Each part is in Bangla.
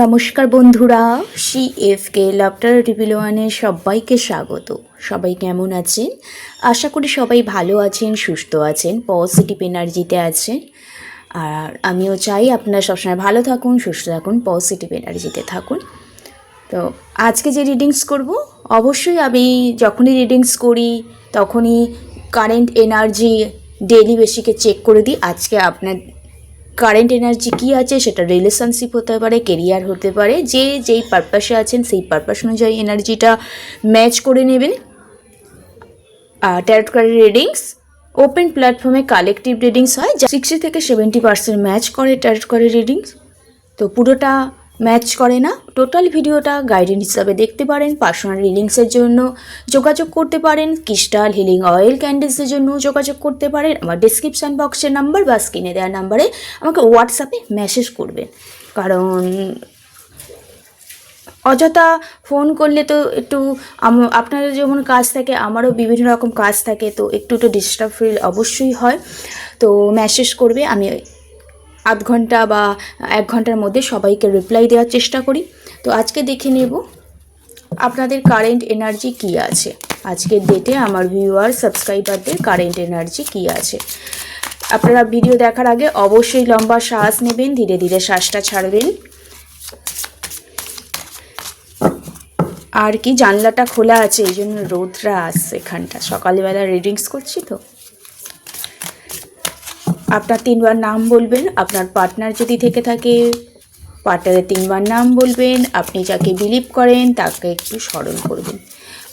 নমস্কার বন্ধুরা, CFK লাফটার রিভিল ওয়ানে সবাইকে স্বাগত। সবাই কেমন আছেন? আশা করি সবাই ভালো আছেন, সুস্থ আছেন, পজিটিভ এনার্জিতে আছেন। আর আমিও চাই আপনারা সবসময় ভালো থাকুন, সুস্থ থাকুন, পজিটিভ এনার্জিতে থাকুন। তো আজকে যে রিডিংস করব, অবশ্যই আমি যখনই রিডিংস করি তখনই কারেন্ট এনার্জি ডেইলি বেসিকে চেক করে দিই। আজকে আপনার কারেন্ট এনার্জি কী আছে, সেটা রিলেশনশিপ হতে পারে, কেরিয়ার হতে পারে, যে যেই পারপাসে আছেন সেই পারপাস অনুযায়ী এনার্জিটা ম্যাচ করে নেবেন। ট্যারট কার্ড রিডিংস ওপেন প্ল্যাটফর্মে কালেকটিভ রিডিংস হয়, যা 60 থেকে 70% ম্যাচ করে ট্যারট কার্ড রিডিংস। তো পুরোটা ম্যাচ করে না, টোটাল ভিডিওটা গাইডেন্স হিসাবে দেখতে পারেন। পার্সোনাল রিডিংসের জন্য যোগাযোগ করতে পারেন, ক্রিস্টাল হিলিং অয়েল ক্যান্ডেলসের জন্য যোগাযোগ করতে পারেন। আমার ডিসক্রিপশান বক্সের নাম্বার বা স্ক্রিনে দেওয়া নাম্বারে আমাকে হোয়াটসঅ্যাপে মেসেজ করবেন, কারণ অযথা ফোন করলে তো একটু আপনাদের যেমন কাজ থাকে, আমারও বিভিন্ন রকম কাজ থাকে, তো একটু ডিস্টার্ব ফিল অবশ্যই হয়। তো মেসেজ করবে, আমি আধ ঘন্টা বা 1 ঘন্টার মধ্যে সবাইকে রিপ্লাই দেওয়ার চেষ্টা করি। তো আজকে দেখে নেব আপনাদের কারেন্ট এনার্জি কী আছে। আজকের ডেটে আমার ভিউয়ার সাবস্ক্রাইবারদের কারেন্ট এনার্জি কী আছে। আপনারা ভিডিও দেখার আগে অবশ্যই লম্বা শ্বাস নেবেন, ধীরে ধীরে শ্বাসটা ছাড়বেন। আর কি জানলাটা খোলা আছে, এই জন্য রোদরা আসছে এখানটা, সকালবেলা রিডিংস করছি তো। আপনার 3বার নাম বলবেন। আপনার পার্টনার যদি থেকে থাকে, পার্টনারের 3বার নাম বলবেন। আপনি যাকে বিলিভ করেন তাকে একটু স্মরণ করবেন।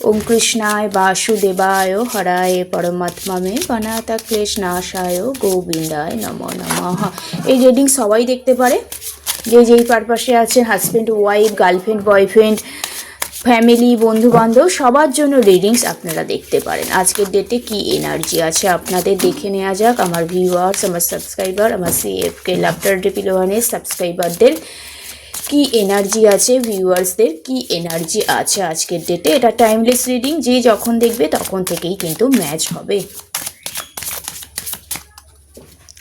ওম কৃষ্ণায় বাসুদেবায় হরায় পরমাত্মামে বনাতা কৃষ্ণাশায় গোবিন্দায় নমো নমঃ। এই রিডিং সবাই দেখতে পারে, যে যেই পারপাসে আছেন, husband wife, girlfriend boyfriend, family, বন্ধুবান্ধব, সবার জন্য রিডিংস আপনারা দেখতে পারেন। আজকের ডেটে কি এনার্জি আছে আপনাদের দেখে নেওয়া যাক। আমার ভিউয়ার্স, আমার সাবস্ক্রাইবার, আমার CFK লাফটার রিভিল ওয়ানের সাবস্ক্রাইবারদের কি এনার্জি আছে, ভিউয়ার্সদের কি এনার্জি আছে আজকের ডেটে। এটা টাইমলেস রিডিং, যে যখন দেখবে তখন থেকেই কিন্তু ম্যাচ হবে।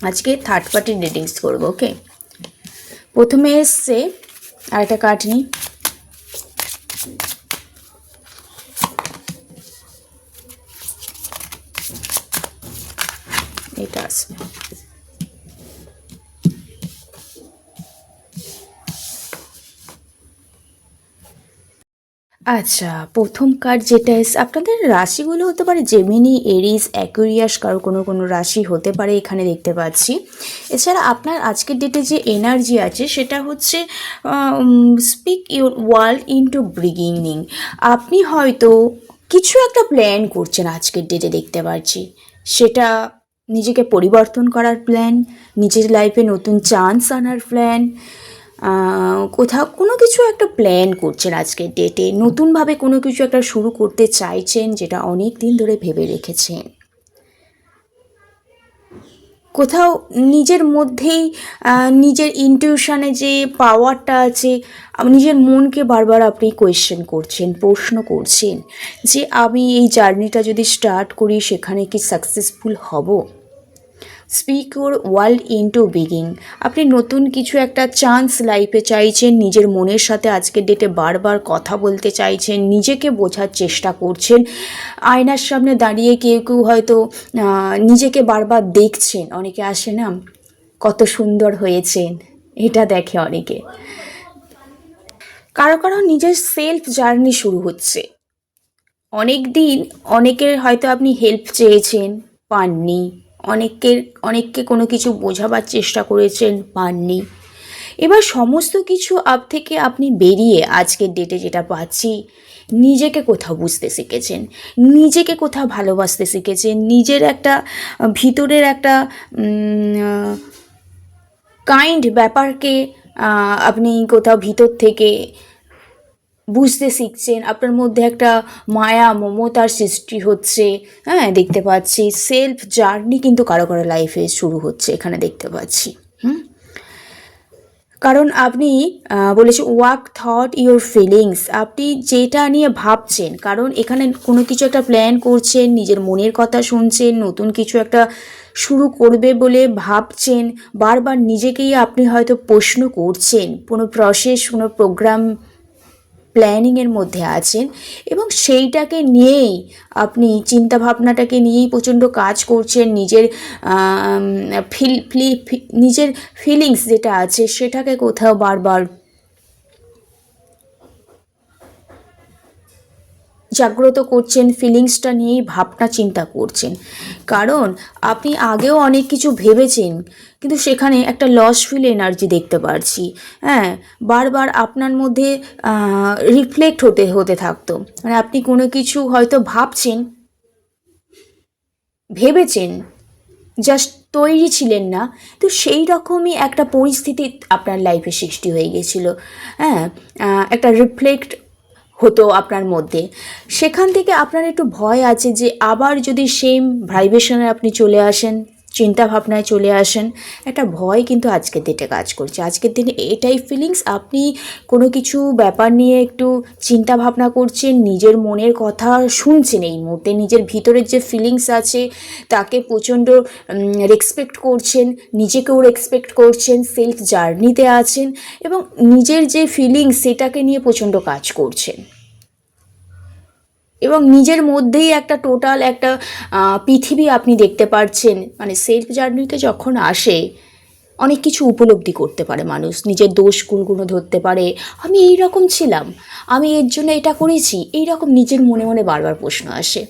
আজকে থার্ড পার্টির রিডিংস করবো। ওকে, প্রথমে এসছে আরেকটা কার্ড নিই। এটা আসবে। আচ্ছা, প্রথম কার্ড যেটা এসে, আপনাদের রাশিগুলো হতে পারে জেমিনি, এরিস, অ্যাকুয়ারিয়াস, কারো কোনো রাশি হতে পারে এখানে দেখতে পাচ্ছি। এছাড়া আপনার আজকের ডেটে যে এনার্জি আছে সেটা হচ্ছে speak your world into beginning. আপনি হয়তো কিছু একটা প্ল্যান করছেন আজকের ডেটে দেখতে পাচ্ছি, সেটা নিজেকে পরিবর্তন করার প্ল্যান, নিজের লাইফে নতুন চান্স আনার প্ল্যান, কোথাও কোনো কিছু একটা প্ল্যান করছেন আজকের ডেটে, নতুনভাবে কোনো কিছু একটা শুরু করতে চাইছেন, যেটা অনেক দিন ধরে ভেবে রেখেছেন। কোথাও নিজের মধ্যেই নিজের ইনটিউশনে যে পাওয়ারটা আছে, নিজের মনকে বারবার আপনি কোয়েশ্চেন করছেন, প্রশ্ন করছেন যে আমি এই জার্নিটা যদি স্টার্ট করি সেখানে কি সাকসেসফুল হব। স্পিক ইউর ওয়ার্ল্ড ইনটু বিগিং। আপনি নতুন কিছু একটা চান্স লাইফে চাইছেন, নিজের মনের সাথে আজকের ডেটে বারবার কথা বলতে চাইছেন, নিজেকে বোঝার চেষ্টা করছেন। আয়নার সামনে দাঁড়িয়ে কেউ কেউ হয়তো নিজেকে বারবার দেখছেন। অনেকে আসে না, কত সুন্দর হয়েছেন, এটা দেখে অনেকে। কারো কারো নিজের সেলফ জার্নি শুরু হচ্ছে। অনেক দিন অনেকের হয়তো আপনি হেল্প চেয়েছেন, পাননি। অনেককে কোনো কিছু বোঝাবার চেষ্টা করেছেন, পাননি। এবার সমস্ত কিছু থেকে আপনি বেরিয়ে আজকের ডেটে যেটা পাচ্ছি, নিজেকে কোথাও বুঝতে শিখেছেন, নিজেকে কোথাও ভালোবাসতে শিখেছেন, নিজের একটা ভিতরের একটা কাইন্ড ব্যাপারকে আপনি কোথাও ভিতর থেকে বুঝতে শিখছেন। আপনার মধ্যে একটা মায়া, মমতার সৃষ্টি হচ্ছে। হ্যাঁ, দেখতে পাচ্ছি সেলফ জার্নি কিন্তু কারো কারো লাইফে শুরু হচ্ছে, এখানে দেখতে পাচ্ছি। কারণ আপনি বলেছে ওয়ার্ক থট ইওর ফিলিংস, আপনি যেটা নিয়ে ভাবছেন, কারণ এখানে কোনো কিছু একটা প্ল্যান করছেন, নিজের মনের কথা শুনছেন, নতুন কিছু একটা শুরু করবে বলে ভাবছেন, বারবার নিজেকেই আপনি হয়তো প্রশ্ন করছেন, কোনো প্রসেস কোনো প্রোগ্রাম প্ল্যানিংয়ের মধ্যে আছেন এবং সেইটাকে নিয়েই আপনি চিন্তাভাবনাটাকে নিয়েই প্রচণ্ড কাজ করছেন, নিজের নিজের ফিলিংস যেটা আছে সেটাকে কোথাও বারবার জাগ্রত করছেন, ফিলিংসটা নিয়েই ভাবনা চিন্তা করছেন। কারণ আপনি আগেও অনেক কিছু ভেবেছেন, কিন্তু সেখানে একটা লস ফিল এনার্জি দেখতে পাচ্ছি। হ্যাঁ, বারবার আপনার মধ্যে রিফ্লেক্ট হতে থাকতো, মানে আপনি কোনো কিছু হয়তো ভেবেছেন, জাস্ট তৈরি ছিলেন না, তো সেই রকমই একটা পরিস্থিতি আপনার লাইফে সৃষ্টি হয়ে গেছিলো। হ্যাঁ, একটা রিফ্লেক্ট হতো আপনার মধ্যে, সেখান থেকে আপনার একটু ভয় আছে যে আবার যদি সেম ভাইব্রেশনে আপনি চলে আসেন, চিন্তা ভাবনায় চলে আসেন, একটা ভয় কিন্তু আজকের দিনে কাজ করছে। আজকের দিনে এটাই ফিলিংস, আপনি কোনো কিছু ব্যাপার নিয়ে একটু চিন্তা ভাবনা করছেন, নিজের মনের কথা শুনছেন, এই মুহূর্তে নিজের ভিতরের যে ফিলিংস আছে তাকে প্রচণ্ড রেসপেক্ট করছেন, নিজেকেও রেসপেক্ট করছেন, সেলফ জার্নিতে আছেন এবং নিজের যে ফিলিংস সেটাকে নিয়ে প্রচণ্ড কাজ করছেন এবং নিজের মধ্যেই একটা টোটাল একটা পৃথিবী আপনি দেখতে পাচ্ছেন। মানে সেলফ জার্নিতে যখন আসে অনেক কিছু উপলব্ধি করতে পারে মানুষ, নিজের দোষগুলো ধরতে পারে, আমি এই রকম ছিলাম, আমি এর জন্য এটা করেছি, এই রকম নিজের মনে মনে বারবার প্রশ্ন আসে।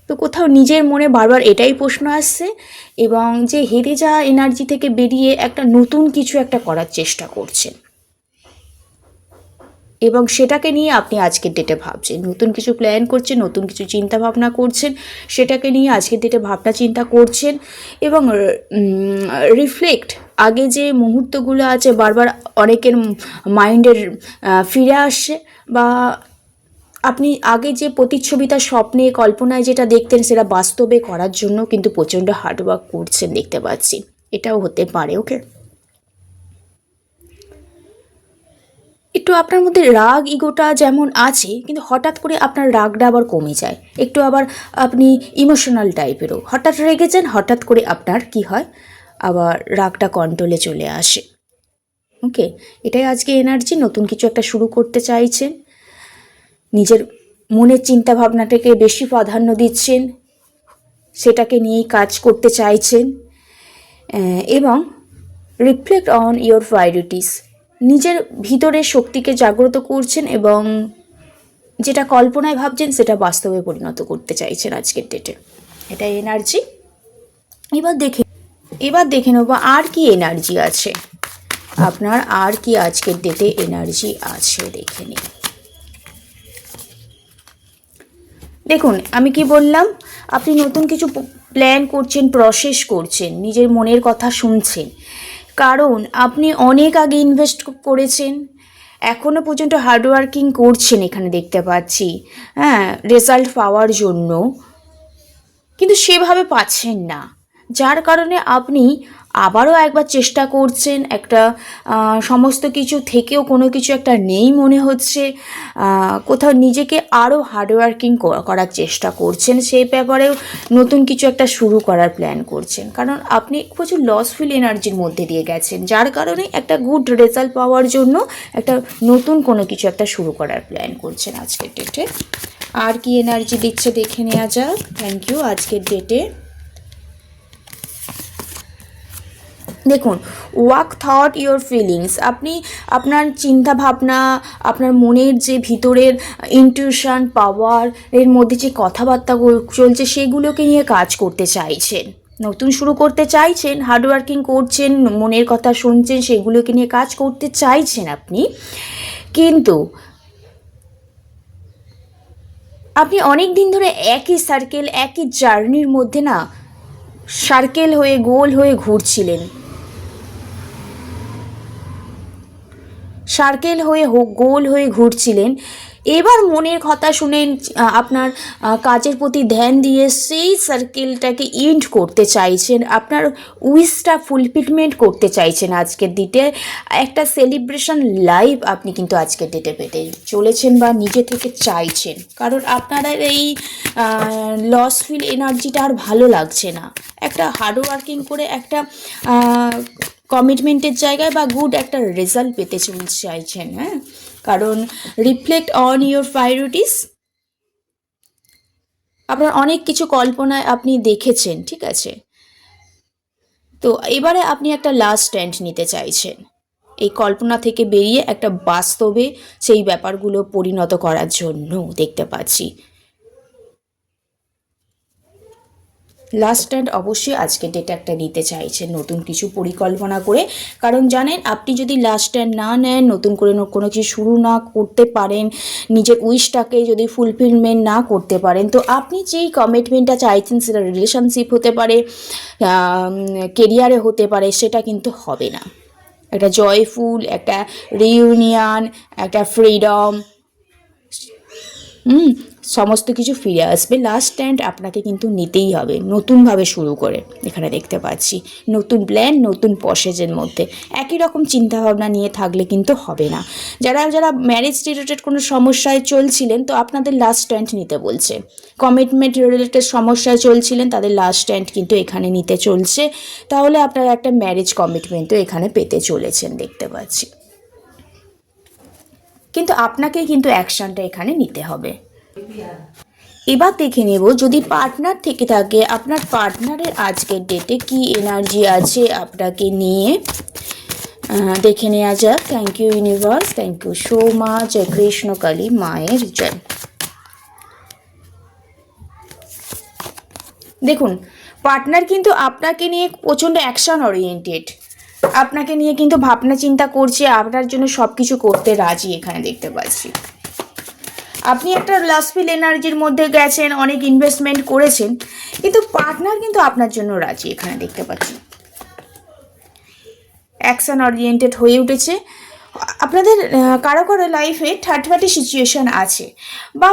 তো কোথাও নিজের মনে বারবার এটাই প্রশ্ন আসছে এবং যে হেরে যাওয়া এনার্জি থেকে বেরিয়ে একটা নতুন কিছু একটা করার চেষ্টা করছেন এবং সেটাকে নিয়ে আপনি আজকের ডেটে ভাবছেন, নতুন কিছু প্ল্যান করছেন, নতুন কিছু চিন্তা ভাবনা করছেন, সেটাকে নিয়ে আজকের ডেটে ভাবনা চিন্তা করছেন এবং রিফ্লেক্ট আগে যে মুহূর্তগুলো আছে বারবার অনেকের মাইন্ডের ফিরে আসছে, বা আপনি আগে যে প্রতিচ্ছবিতা স্বপ্নে কল্পনায় যেটা দেখতেন সেটা বাস্তবে করার জন্য কিন্তু প্রচণ্ড হার্ডওয়ার্ক করছেন দেখতে পাচ্ছি, এটাও হতে পারে। ওকে, একটু আপনার মধ্যে রাগ ইগোটা যেমন আছে, কিন্তু হঠাৎ করে আপনার রাগটা আবার কমে যায়, একটু আবার আপনি ইমোশনাল টাইপেরও, হঠাৎ রেগে যান, হঠাৎ করে আপনার কি হয় আবার রাগটা কন্ট্রোলে চলে আসে। ওকে, এটাই আজকে এনার্জি, নতুন কিছু একটা শুরু করতে চাইছেন, নিজের মনের চিন্তা ভাবনাটাকে বেশি প্রাধান্য দিচ্ছেন, সেটাকে নিয়েই কাজ করতে চাইছেন এবং রিফ্লেক্ট অন ইয়োর প্রায়োরিটিস, নিজের ভিতরের শক্তিকে জাগ্রত করছেন এবং যেটা কল্পনায় ভাবছেন সেটা বাস্তবে পরিণত করতে চাইছেন আজকের ডেটে, এটাই এনার্জি। এবার দেখে নেব আর কি এনার্জি আছে আপনার, আর কি আজকের ডেটে এনার্জি আছে দেখে নিন। দেখুন আমি কি বললাম, আপনি নতুন কিছু প্ল্যান করছেন, প্রসেস করছেন, নিজের মনের কথা শুনছেন, কারণ আপনি অনেক আগে ইনভেস্ট করেছেন, এখনও পর্যন্ত হার্ডওয়ার্কিং করছেন এখানে দেখতে পাচ্ছি, হ্যাঁ, রেজাল্ট পাওয়ার জন্য, কিন্তু সেভাবে পাচ্ছেন না, যার কারণে আপনি আবারও একবার চেষ্টা করছেন, একটা সমস্ত কিছু থেকেও কোনো কিছু একটা নেই মনে হচ্ছে, কোথাও নিজেকে আরও হার্ডওয়ার্কিং করার চেষ্টা করছেন, সেই ব্যাপারেও নতুন কিছু একটা শুরু করার প্ল্যান করছেন, কারণ আপনি প্রচুর লসফুল এনার্জির মধ্যে দিয়ে গেছেন, যার কারণে একটা গুড রেজাল্ট পাওয়ার জন্য একটা নতুন কোনো কিছু একটা শুরু করার প্ল্যান করছেন আজকের ডেটে। আর কি এনার্জি দিচ্ছে দেখে নেওয়া যাক। Thank you. আজকের ডেটে দেখুন, ওয়ার্ক থট ইওর ফিলিংস, আপনি আপনার চিন্তা ভাবনা, আপনার মনের যে ভিতরের ইনটিউশন পাওয়ার এর মধ্যে যে কথাবার্তা চলছে সেগুলোকে নিয়ে কাজ করতে চাইছেন, নতুন শুরু করতে চাইছেন, হার্ডওয়ার্কিং করছেন, মনের কথা শুনছেন, সেগুলোকে নিয়ে কাজ করতে চাইছেন আপনি, কিন্তু আপনি অনেক দিন ধরে একই সার্কেল, একই জার্নির মধ্যে না সার্কেল হয়ে গোল হয়ে ঘুরছিলেন, গোল হয়ে ঘুরছিলেন, এবার মনের কথা শুনে আপনার কাজের প্রতি ধ্যান দিয়ে সেই সার্কেলটাকে এন্ড করতে চাইছেন, আপনার উইশটা ফুলফিলমেন্ট করতে চাইছেন। আজকের ডেটে একটা সেলিব্রেশন লাইফ আপনি কিন্তু আজকের ডেটে পেতে চলেছেন বা নিজে থেকে চাইছেন, কারণ আপনারা এই লস ফিল এনার্জিটা আর ভালো লাগছে না। একটা হার্ডওয়ার্কিং করে একটা কমিটমেন্টের জায়গায় বা গুড একটা রেজাল্ট পেতে চাইছেন। হ্যাঁ, কারণ রিফ্লেক্ট অন ইউর প্রায়োরিটিস, আপনার অনেক কিছু কল্পনায় আপনি দেখেছেন, ঠিক আছে? তো এবারে আপনি একটা লাস্ট স্ট্যান্ড নিতে চাইছেন, এই কল্পনা থেকে বেরিয়ে একটা বাস্তবে সেই ব্যাপারগুলো পরিণত করার জন্য দেখতে পাচ্ছি। লাস্ট স্ট্যান্ড অবশ্যই আজকে ডেটে একটা নিতে চাইছেন, নতুন কিছু পরিকল্পনা করে। কারণ জানেন, আপনি যদি লাস্ট স্ট্যান্ড না নেন, নতুন করে কোনো কিছু শুরু না করতে পারেন, নিজের উইশটাকে যদি ফুলফিলমেন্ট না করতে পারেন, তো আপনি যেই কমিটমেন্টটা চাইছেন, সেটা রিলেশনশিপ হতে পারে, কেরিয়ারে হতে পারে, সেটা কিন্তু হবে না। একটা জয়ফুল, একটা রিইউনিয়ন, একটা ফ্রিডম, সমস্ত কিছু ফিরে আসবে। লাস্ট স্ট্যান্ড আপনাকে কিন্তু নিতেই হবে, নতুনভাবে শুরু করে। এখানে দেখতে পাচ্ছি নতুন প্ল্যান, নতুন প্রসেসের মধ্যে। একই রকম চিন্তাভাবনা নিয়ে থাকলে কিন্তু হবে না। যারা যারা ম্যারেজ রিলেটেড কোনো সমস্যায় চলছিলেন, তো আপনাদের লাস্ট স্ট্যান্ড নিতে বলছে। কমিটমেন্ট রিলেটেড সমস্যায় চলছিলেন, তাদের লাস্ট স্ট্যান্ড কিন্তু এখানে নিতে চলছে। তাহলে আপনারা একটা ম্যারেজ কমিটমেন্টও এখানে পেতে চলেছেন দেখতে পাচ্ছি। কিন্তু আপনাকে কিন্তু অ্যাকশনটা এখানে নিতে হবে। এবার দেখে নেব, যদি পার্টনার থেকে থাকে, আপনার পার্টনারের আজকের ডেটে কি এনার্জি আছে আপনাকে নিয়ে দেখে নেওয়া যাক। Thank you universe, thank you so much. জয় কৃষ্ণ কালী মায়ের জয়। দেখুন, পার্টনার কিন্তু আপনাকে নিয়ে প্রচণ্ড অ্যাকশন ওরিয়েন্টেড, আপনাকে নিয়ে কিন্তু ভাবনা চিন্তা করছে, আপনার জন্য সব কিছু করতে রাজি এখানে দেখতে পাচ্ছি। আপনি একটা লাস্টফিল এনার্জির মধ্যে গেছেন, অনেক ইনভেস্টমেন্ট করেছেন, কিন্তু পার্টনার কিন্তু আপনার জন্য রাজি এখানে দেখতে পাচ্ছি। অ্যাকশন ওরিয়েন্টেড হয়ে উঠেছে। আপনাদের কারো কারো লাইফে থার্ড পার্টি সিচুয়েশান আছে, বা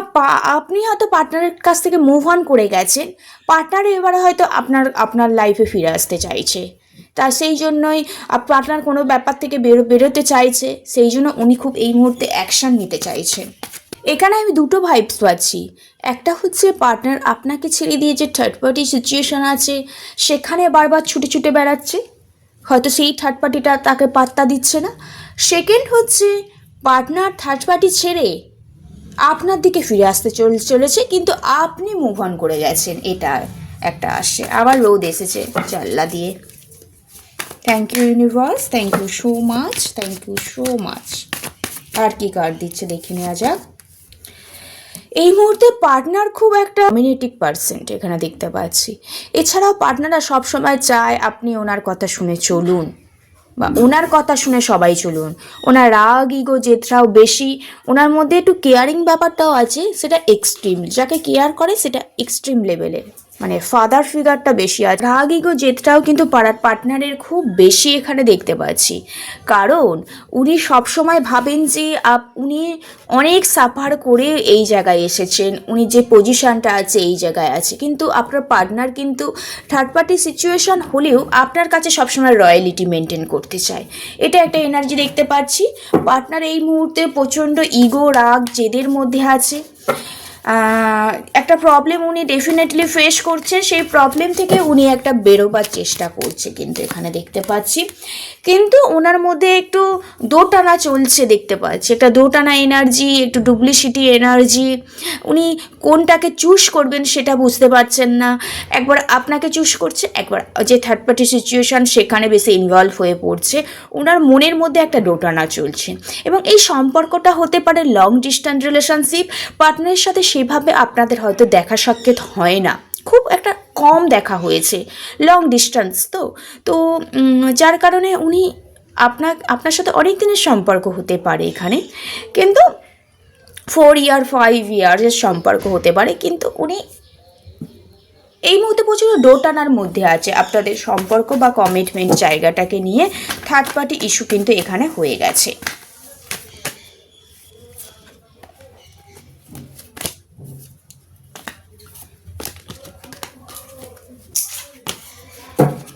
আপনি হয়তো পার্টনারের কাছ থেকে মুভ অন করে গেছেন, পার্টনার এবারে হয়তো আপনার লাইফে ফিরে আসতে চাইছে। তা সেই জন্যই পার্টনার কোনো ব্যাপার থেকে বেরোতে চাইছে, সেই জন্য উনি খুব এই মুহূর্তে অ্যাকশান নিতে চাইছেন। এখানে আমি দুটো ভাইবস পাচ্ছি। একটা হচ্ছে পার্টনার আপনাকে ছেড়ে দিয়ে যে থার্ড পার্টি সিচুয়েশান আছে সেখানে বারবার ছুটে ছুটে বেড়াচ্ছে, হয়তো সেই থার্ড পার্টিটা তাকে পাত্তা দিচ্ছে না। সেকেন্ড হচ্ছে পার্টনার থার্ড পার্টি ছেড়ে আপনার দিকে ফিরে আসতে চলেছে, কিন্তু আপনি মুভ অন করে গেছেন। এটা একটা আসছে। আবার রোদ এসেছে জানলা দিয়ে। Thank you universe, thank you so much, thank you so much. আর কি কার্ড দিচ্ছে দেখে নেওয়া যাক। এই মুহূর্তে পার্টনার খুব একটা ডমিনেটিং পার্সেন্ট এখানে দেখতে পাচ্ছি। এছাড়াও পার্টনাররা সবসময় চায় আপনি ওনার কথা শুনে চলুন, বা ওনার কথা শুনে সবাই চলুন। ওনার রাগ, ইগো, জেদটাও বেশি। ওনার মধ্যে একটু কেয়ারিং ব্যাপারটাও আছে, সেটা এক্সট্রিম। যাকে কেয়ার করে সেটা এক্সট্রিম লেভেলের, মানে ফাদার ফিগারটা বেশি আছে। রাগ, ইগো, জেদটাও কিন্তু পার্টনারের খুব বেশি এখানে দেখতে পাচ্ছি। কারণ উনি সবসময় ভাবেন যে উনি অনেক সাফার করে এই জায়গায় এসেছেন, উনি যে পজিশানটা আছে এই জায়গায় আছে। কিন্তু আপনার পার্টনার কিন্তু থার্ড পার্টি সিচুয়েশান হলেও আপনার কাছে সবসময় রয়্যালিটি মেনটেন করতে চায়। এটা একটা এনার্জি দেখতে পাচ্ছি। পার্টনার এই মুহূর্তে প্রচণ্ড ইগো, রাগ, জেদের মধ্যে আছে। একটা প্রবলেম উনি ডেফিনেটলি ফেস করছে, সেই প্রবলেম থেকে উনি একটা বেরোবার চেষ্টা করছে কিন্তু এখানে দেখতে পাচ্ছি। কিন্তু ওনার মধ্যে একটু দোটানা চলছে দেখতে পাচ্ছি, একটা দোটানা এনার্জি, একটু ডুপ্লিসিটি এনার্জি। উনি কোনটাকে চুজ করবেন সেটা বুঝতে পারছেন না। একবার আপনাকে চুজ করছে, একবার যে থার্ড পার্টি সিচুয়েশান সেখানে বেশি ইনভলভ হয়ে পড়ছে। ওনার মনের মধ্যে একটা দোটানা চলছে, এবং এই সম্পর্কটা হতে পারে লং ডিস্ট্যান্স রিলেশনশিপ। পার্টনারের সাথে সেভাবে আপনাদের হয়তো দেখা সাক্ষাৎ হয় না, খুব একটা কম দেখা হয়েছে, লং ডিস্টেন্স তো যার কারণে উনি আপনার সাথে অনেক দিনের সম্পর্ক হতে পারে এখানে, কিন্তু 4 ইয়ার 5 ইয়ার্সের সম্পর্ক হতে পারে। কিন্তু উনি এই মুহূর্তে প্রচুর দোটানার মধ্যে আছে আপনাদের সম্পর্ক বা কমিটমেন্ট জায়গাটাকে নিয়ে। থার্ড পার্টি ইস্যু কিন্তু এখানে হয়ে গেছে।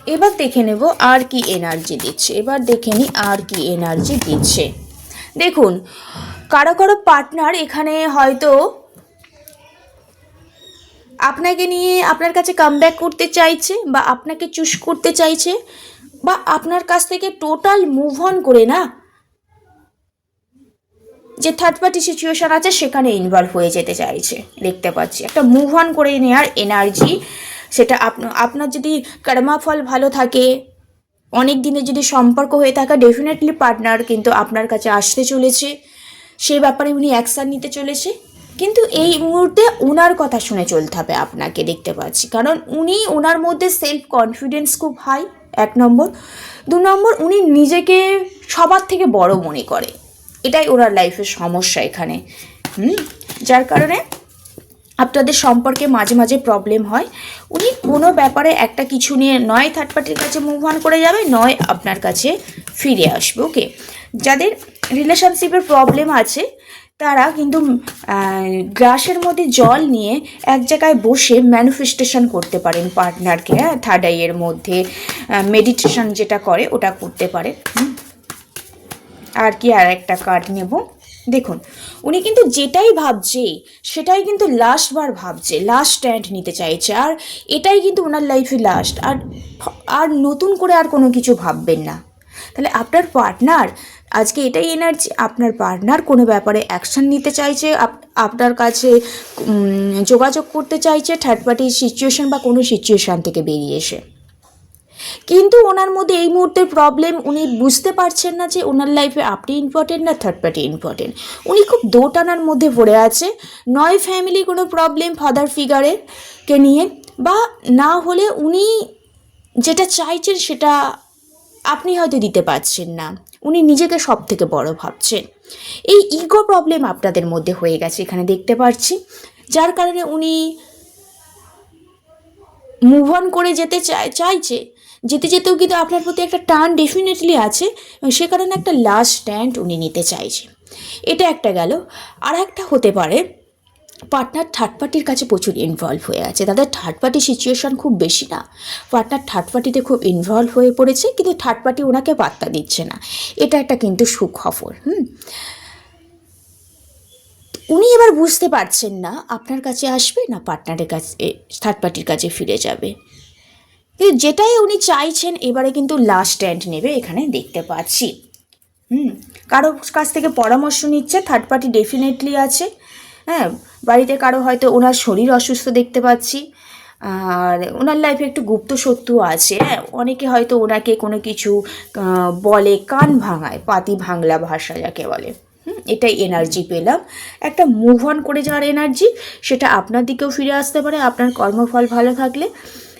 এবার দেখে নেব আর কি এনার্জি দিচ্ছে। এবার দেখে নিই আর কি এনার্জি দিচ্ছে। দেখুন, কারো কারো পার্টনার এখানে হয়তো আপনাকে নিয়ে আপনার কাছে কামব্যাক করতে চাইছে, বা আপনাকে চুজ করতে চাইছে, বা আপনার কাছ থেকে টোটাল মুভ অন করে না যে থার্ড পার্টি সিচুয়েশন আছে সেখানে ইনভলভ হয়ে যেতে চাইছে। দেখতে পাচ্ছি একটা মুভ অন করে নেওয়ার এনার্জি। সেটা আপনার যদি কর্মাফল ভালো থাকে, অনেক দিনের যদি সম্পর্ক হয়ে থাকে, ডেফিনেটলি পার্টনার কিন্তু আপনার কাছে আসতে চলেছে, সেই ব্যাপারে উনি অ্যাকশান নিতে চলেছে। কিন্তু এই মুহূর্তে ওনার কথা শুনে চলতে হবে আপনাকে, দেখতে পাচ্ছি। কারণ ওনার মধ্যে সেলফ কনফিডেন্স খুব হাই, 1 নম্বর। 2 নম্বর, উনি নিজেকে সবার থেকে বড় মনে করে। এটাই ওনার লাইফের সমস্যা এখানে। যার কারণে আপনাদের সম্পর্কে মাঝে মাঝে প্রবলেম হয়। উনি কোনো ব্যাপারে একটা কিছু নিয়ে নয় থার্ড পার্টির কাছে মুভ অন করে যাবে, নয় আপনার কাছে ফিরে আসবে। ওকে, যাদের রিলেশনশিপের প্রবলেম আছে তারা কিন্তু গ্লাসের মধ্যে জল নিয়ে এক জায়গায় বসে ম্যানিফেস্টেশন করতে পারেন পার্টনারকে। থার্ড আইয়ের মধ্যে মেডিটেশন যেটা করে ওটা করতে পারেন। আর কি আর একটা কার্ড নেব। দেখুন, উনি কিন্তু যেটাই ভাবছে সেটাই কিন্তু লাস্টবার ভাবছে, লাস্ট স্ট্যান্ড নিতে চাইছে, আর এটাই কিন্তু ওনার লাইফে লাস্ট। আর নতুন করে আর কোনো কিছু ভাববেন না। তাহলে আপনার পার্টনার আজকে এটাই এনার্জি, আপনার পার্টনার কোনো ব্যাপারে অ্যাকশন নিতে চাইছে, আপনার কাছে যোগাযোগ করতে চাইছে থার্ড পার্টি সিচুয়েশন বা কোনো সিচুয়েশান থেকে বেরিয়ে এসে। কিন্তু ওনার মধ্যে এই মুহূর্তের প্রবলেম, উনি বুঝতে পারছেন না যে ওনার লাইফে আপনি ইম্পর্টেন্ট না থার্ড পার্টি ইম্পর্টেন্ট। উনি খুব দোটানার মধ্যে পড়ে আছে, নয় ফ্যামিলি কোনো প্রবলেম ফাদার ফিগারের কে নিয়ে, বা না হলে উনি যেটা চাইছেন সেটা আপনি হয়তো দিতে পারছেন না, উনি নিজেকে সব থেকে বড় ভাবছেন। এই ইগো প্রবলেম আপনাদের মধ্যে হয়ে গেছে এখানে দেখতে পাচ্ছি, যার কারণে উনি মুভ অন করে যেতে চাইছে। যেতে যেতেও কিন্তু আপনার প্রতি একটা টান ডেফিনেটলি আছে, সে কারণে একটা লাস্ট স্ট্যান্ড উনি নিতে চাইছে। এটা একটা গেল। আর একটা হতে পারে পার্টনার থার্ড পার্টির কাছে প্রচুর ইনভলভ হয়ে আছে, তাদের থার্ড পার্টি সিচুয়েশন খুব বেশি না, পার্টনার থার্ড পার্টিতে খুব ইনভলভ হয়ে পড়েছে, কিন্তু থার্ড পার্টি ওনাকে পাত্তা দিচ্ছে না। এটা একটা কিন্তু সুখবর। উনি এবার বুঝতে পারছেন না আপনার কাছে আসবে না পার্টনারের কাছে, থার্ড পার্টির কাছে ফিরে যাবে। কিন্তু যেটাই উনি চাইছেন এবারে কিন্তু লাস্ট স্ট্যান্ড নেবে এখানে দেখতে পাচ্ছি। কারো কাছ থেকে পরামর্শ নিচ্ছে, থার্ড পার্টি ডেফিনেটলি আছে। হ্যাঁ, বাড়িতে কারো হয়তো ওনার শরীর অসুস্থ দেখতে পাচ্ছি, আর ওনার লাইফে একটু গুপ্ত শত্রু আছে। হ্যাঁ, অনেকে হয়তো ওনাকে কোনো কিছু বলে, কান ভাঙায়, পাতি ভাঙলা ভাষা যাকে বলে। এটাই এনার্জি পেলাম, একটা মুভ অন করে যাওয়ার এনার্জি। সেটা আপনার দিকেও ফিরে আসতে পারে আপনার কর্মফল ভালো থাকলে।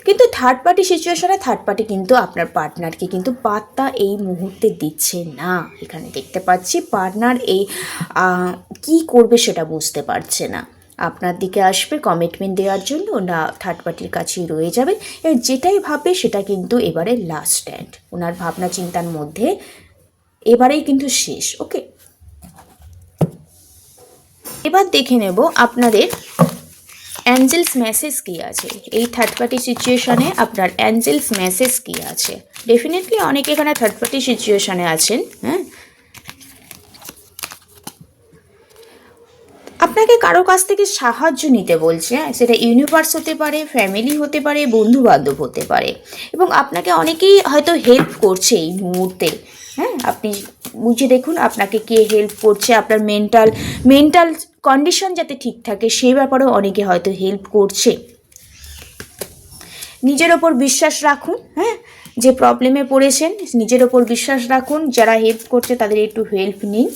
কিন্তু থার্ড পার্টি সিচুয়েশনে থার্ড পার্টি কিন্তু আপনার পার্টনারকে কিন্তু পাত্তা এই মুহূর্তে দিচ্ছে না। এখানে দেখতে পাচ্ছি পার্টনার এই কি করবে সেটা বুঝতে পারছে না, আপনার দিকে আসবে কমিটমেন্ট দেওয়ার জন্য, না থার্ড পার্টির কাছেই রয়ে যাবে। এবার যেটাই ভাববে সেটা কিন্তু এবারে লাস্ট স্ট্যান্ড, ওনার ভাবনা চিন্তার মধ্যে এবারেই কিন্তু শেষ। ওকে, এবার দেখে নেব আপনাদের অ্যাঞ্জেলস মেসেজ কী আছে এই থার্ড পার্টি সিচুয়েশানে। আপনার অ্যাঞ্জেলস মেসেজ কী আছে? ডেফিনেটলি অনেকে এখানে থার্ড পার্টি সিচুয়েশানে আছেন। আপনাকে কারো কাছ থেকে সাহায্য নিতে বলছে, সেটা ইউনিভার্স হতে পারে, ফ্যামিলি হতে পারে, বন্ধু বান্ধব হতে পারে, এবং আপনাকে অনেকেই হয়তো হেল্প করছে এই মুহূর্তে। আপনি বুঝে দেখুন আপনাকে কে হেল্প করছে। আপনার মেন্টাল কন্ডিশন যাতে ঠিক থাকে সেই ব্যাপারেও অনেকে হয়তো হেল্প করছে। নিজের ওপর বিশ্বাস রাখুন। যে প্রবলেমে পড়েছেন নিজের ওপর বিশ্বাস রাখুন, যারা হেল্প করছে তাদের একটু হেল্প নিন।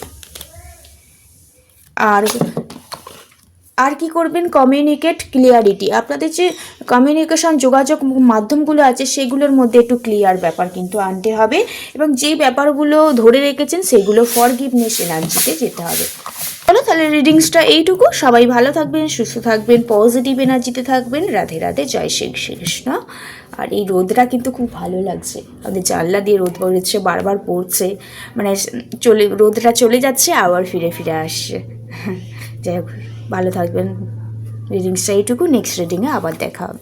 আর কি করবেন? Communicate clarity. আপনাদের যে কমিউনিকেশন যোগাযোগ মাধ্যমগুলো আছে সেগুলোর মধ্যে একটু ক্লিয়ার ব্যাপার কিন্তু আনতে হবে, এবং যে ব্যাপারগুলো ধরে রেখেছেন সেগুলো ফরগিভনেস এনার্জিতে যেতে হবে। চলো তাহলে রিডিংসটা এইটুকু। সবাই ভালো থাকবেন, সুস্থ থাকবেন, পজিটিভ এনার্জিতে থাকবেন। রাধে রাধে, জয় শ্রীকৃষ্ণ। আর এই রোদটা কিন্তু খুব ভালো লাগছে, আমাদের জানলা দিয়ে রোদ পড়েছে, বারবার পড়ছে, মানে রোদটা চলে যাচ্ছে আবার ফিরে ফিরে আসছে। যাই হোক, ভালো থাকবেন। রিডিংসটা এইটুকু, নেক্সট রিডিংয়ে আবার দেখা হবে।